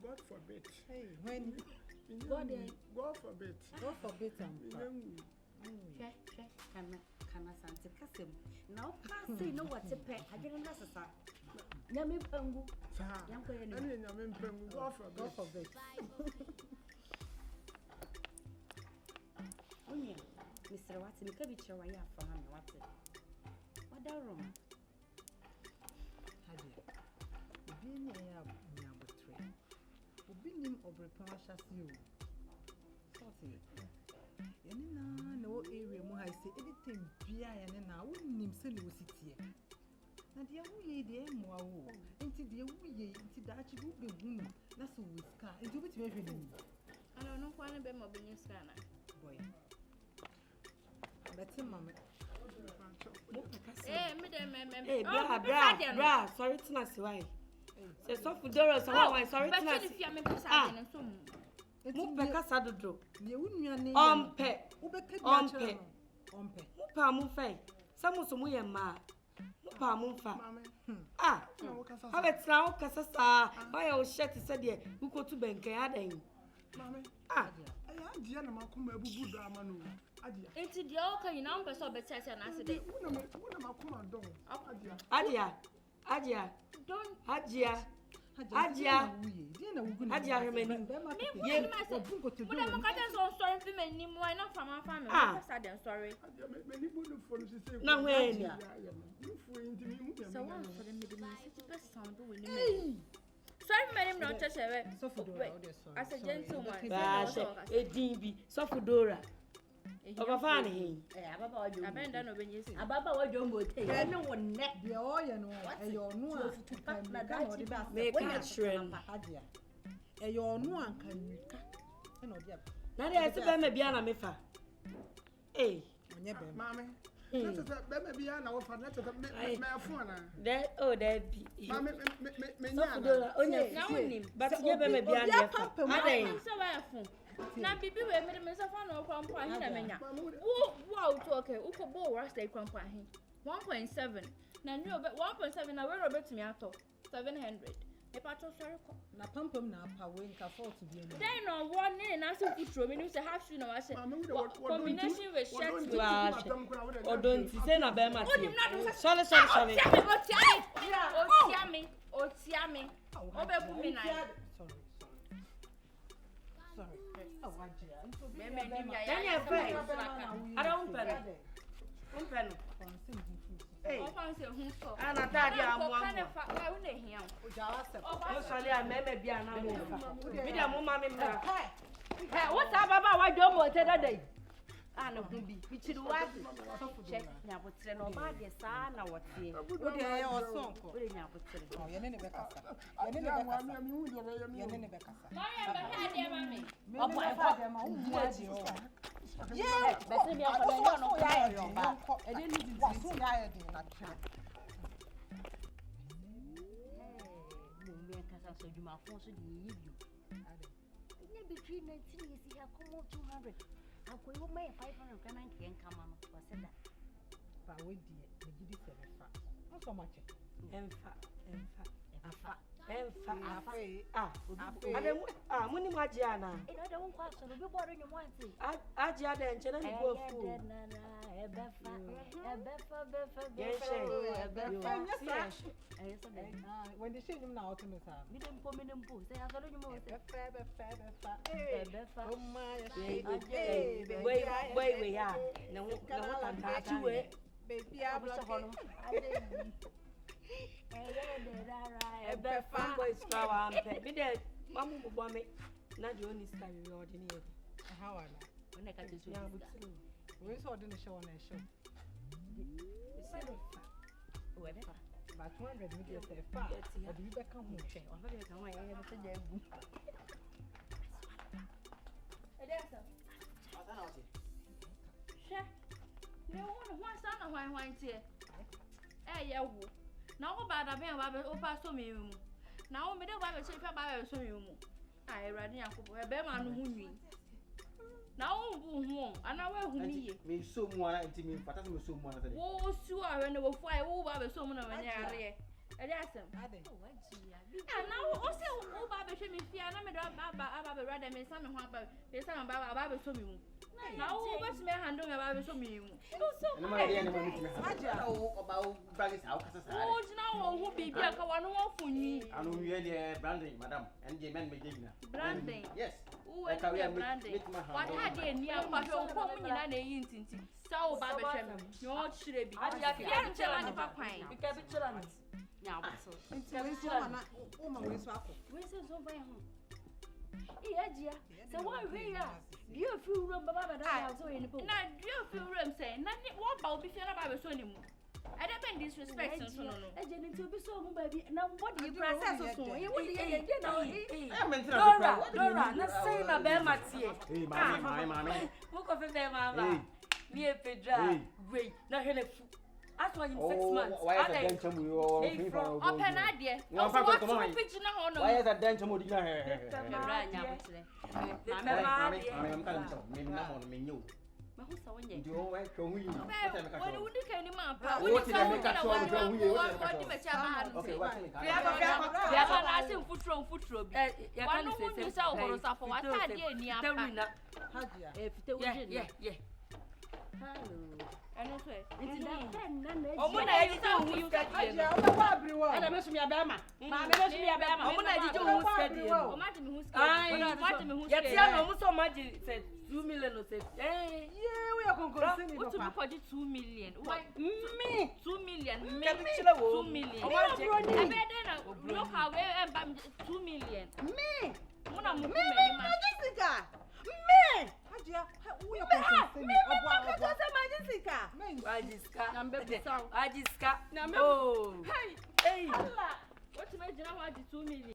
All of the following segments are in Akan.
God forbid. Hey, when God forbid. God forbid. Can I say Cassim? Now, can't say no what's a pet. I didn't necessary. Yami Pangu, God forbid. Mr. Watson, you can be sure I have for him. What's it? What the room? Being a number 3. Being him over Pashas you. No area more I say anything behind and I wouldn't him send you sit here. And the away the more into the away into that you will be woman. That's all with car. Into which measure I don't know why I'm a mobbing scanner. Boy. But him, mamma. Hey, bra, sorry to not why. Say so for Doris, sorry to not. Mupeka sadodro. Ompe. Mupa mufe. Samuso muyema. Mupa mufa. Habet now kasasa. Why I was shut said ye. Who go to bank aden. I Diana Makuma Bubu Dramanu. It's the okay now, but so better than accident. Adia. Don't Adia. Remaining. Sorry for me, why not from our family? Sorry. No way. So one for the middle sound doing. Sorry, madam, not just as a gentleman. A DB, Sofudora. Over Fanny. Abandon of Venis. Ababa, what you would take. I know one neck. The oil and your no make a shrimp. And your no one can you. Now there's a baby Biana Mifa. Eh, Mammy. Baby, I know for letter of my phone. That, oh, that be. Mammy, but never may be a papa. Now, Bibi, we made a mess of one or 1.9. Wow, okay, Uko Bow was they comparing 1.7. Now, no, but 1.7. I will bet me out of 700. A part of circle. Now, pump him now, Pawin can afford to be in. Then on one in and also put room, and you have to know. I said, combination with shirt or don't say no, Bema. Sorry. Oh, Tiami. Oh, Baby, sorry. Oh, I don't pen. Hey, I'm not that I may be an animal. What's up about what you want today? I know who be which is what check now. What's the nobody, son, or what's here? What are your song? Yeah, but me so dwuma fo so de yi bio ade nya between 19 years here come 200 akoyi wo may 500 kana nke nkama no wase da fa we die me gidi se be fa no so much Emfa. afa afa Ademu muni majiana. ina da won kwa so no bi bodo nyu monte Aji ada enchena ni go fu. ebefa when they say him now to me sir mi dem po say asoro nyu mo say ebefa oh my Wait, ya. Na wota chiwe. baby ablo Ebefa boy strawa ampe. Mi de mamu bugbo me. Na di oni sky we ordinary. how are when ka jesu Ya butulu. we saw the show on a show ebefa but 200 media say fa but we back come home check o fa ka wa ya be se ja egu Edesa. Asa na ote. She. Ne won ho asa na hwan tie. Ye wo. Na wo ba da ben ba be o pa so me mu. Na wo me de ba be che fa ba be so me mu. Ai Ewrade Yakobo e be ma no hu nwi. Na wo bu hu ana we hu ni ye. Me so mu ana nti me fata me so mu ana tade. Wo su awe ne wo fu ai wo ba be so mu na me ne are. Edesa. ade Na wo se wo ba be hwe me fia na me do ba be rada me sa me ho aba. Me sa me ba be so me mu. Na wo ba se me handle me ba be so me mu. Na ma de ya na ma mitime ha. Oba o bagi sa o kasa sa. Wo jina wo hu bibi aka wa no wo funyi. Anu wiye de branding madam. En je men me je na. Branding. Yes. Wo e ka branding. Wa ta de ni apa hwe wo ko mu nyina na yi ntinti. Sa wo ba be hwe me. Yo chire bi. Ya ntela ni pa kwan. Bika bi chira ni. nya aboso nti we so na o ma we so akọ we se so ba ho ajia se wo hwe ya bi o fi wuro baba ba da ya so ye ni po Na dio fi wurem say na ni wo ba obi fia na ba be so ni mu. I don't mean disrespect so no. eje ni ti obi so mu ba bi na what do you process so ye wo ye na Eh men tina. Dora, na say na be matie. Eh mami. Mo ko fe be mama. Mi e Pedra. Wait, na hele fu. After in 6 months. Why is that denche mu yo? Open ade. No pa ko mo. Pitch na ho no. Why is that denche mu digna he? Ewra nya botre Mami kan so. Me na mo me nyu. ma ho sa wonye Ndi o we twa hu yi. Woni wudi kan ni ma pa. Wo ti na me ka so mo twa hu yi. Wodi be cha ba ha. Okay, what me ka. Ya ba na sin futuro bi. Ya Wanu hu ni sa ohoro sa fo wata de ni apa. hajia fite wuje Yeah. hello Eno so e. nti da na Omo na eji to hu skadi. hajia o ba abri wo Ana me so mi abema. Ma me so mi abema. Omo na eji to hu skadi. O ma ti mi hu Ai, skate. O ma ti mi hu ya skate. tia no mo so maji say 2 million no say. ye we ya konkon se ni What to papa record 2 million? Why? Me. 2 million. Me. Ke bi chira wo. 2 million. O ma je. I bet then look how we am 2 million. me Muna mu me kuma ma. Jessica me hajia we ya konkon se ni abwa Jessica. Ajiska. Na mbe saw. Ajiska. Na mbe. Oh. Hey. Allah. What to make jina wa 2 million?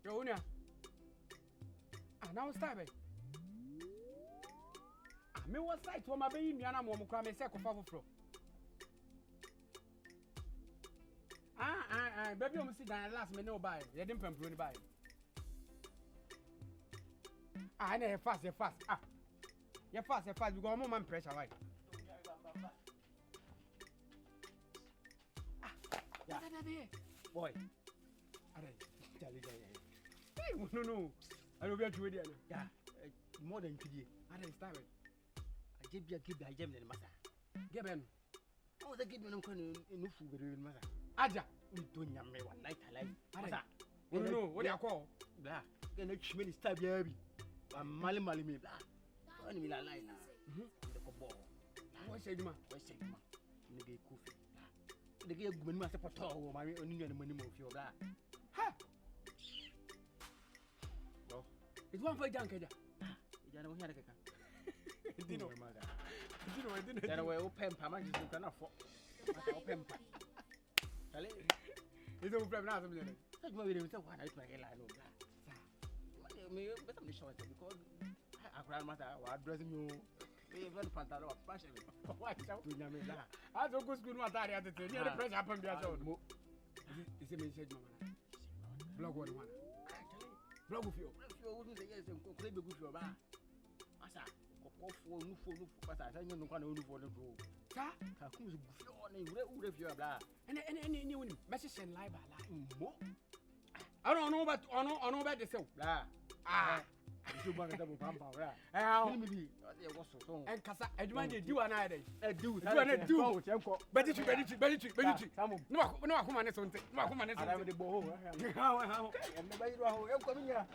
Yo, Unia. Now stop it. Me was site for my baby, and I'm on the second floor. Baby, I'm sitting down last minute. No buy. You didn't pay buy. I know fast. You fast. You got more man pressure, right? Boy. No. I don't be to it. Yeah. More than 2 years. I didn't start it. I give you a gem in masa. Give him. Oh, they give me no can no food in masa. Aja. We don't yam me one night alive. Masa. No. What do you call? Blah. Can a chimney stab you? I'm mali me blah. Only me la line na. The kobo. What say you, man? What say you, man? You get coffee. The get good man support oh my only money mo fi blah. Ha. It's one for junk. Ya no hear kaka. Dino. Then we open pa man just can afford. Open pa. Dale. It's a problem now something. Such mo we say one night my line no blah. Me better me show because akura mata wa dress me o me very pantalo wa fashion Wa chao. to nyame la Aso go school no atare atete. Ni the pressure happen bia so. mo Ise me said mama. Blog one one. Blog fio. fio wo say yes ko kure be gu fio ba asa kokofo nufo pasa sa nyu nkwa na onufo no do Sa. ka ku gu fio na ure fio bla Ene woni. Message en live ala. mo Ono ba de se. bla Ah. isu ba ka bo pampa bla Eh. ni mi bi o de wo so so En kasa adwuma de di wa na ade. du Du na du. o chenko Bedi chi. samu No wa kuma ne so nte. No wa kuma ne so ara me nte. de bo ho ha me ba yiro ho e ko mi nya